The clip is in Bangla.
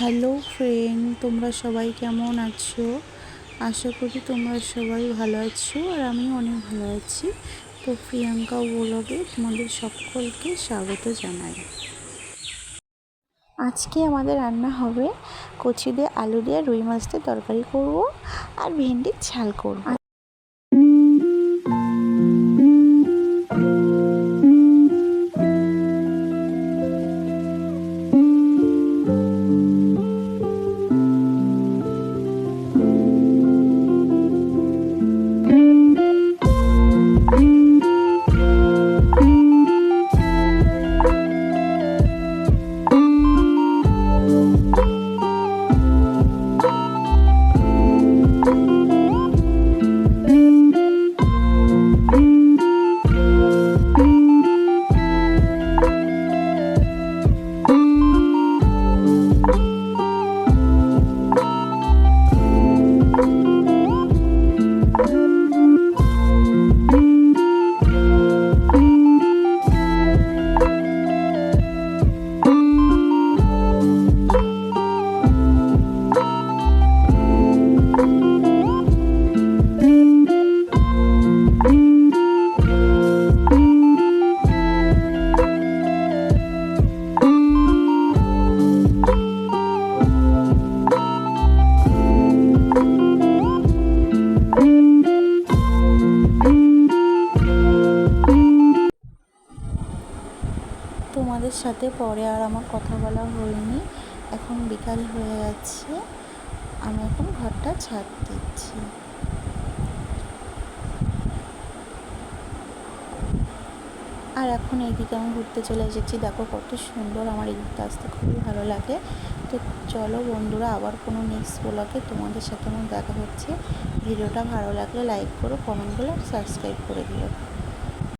হ্যালো ফ্রেন্ড, তোমরা সবাই কেমন আছো? আশা করি তোমরা সবাই ভালো আছো আর আমিও অনেক ভালো আছি। তো প্রিয়াঙ্কা ব্লগে তোমাদের সকলকে স্বাগত জানাই। আজকে আমাদের রান্না হবে কচি দিয়ে আলু দিয়ে রুই মাছ দিয়ে তরকারি করব আর ভেন্ডির ঝাল করব। তোমাদের সাথে পরে আর আমার কথা বলা হয়নি। এখন বিকাল হয়ে যাচ্ছে, আমি এখন ঘরটা ঝাড় দিচ্ছি। আর এখন এইদিকে আমি ঘুরতে চলে এসেছি। দেখো কত সুন্দর, আমার এই ঘুরতে আসতে খুবই ভালো লাগে। তো চলো বন্ধুরা, আবার কোনো নেক্সট ব্লগে তোমাদের সাথে আমার দেখা হচ্ছে। ভিডিওটা ভালো লাগলে লাইক করো, কমেন্ট করো আর সাবস্ক্রাইব করে দিও।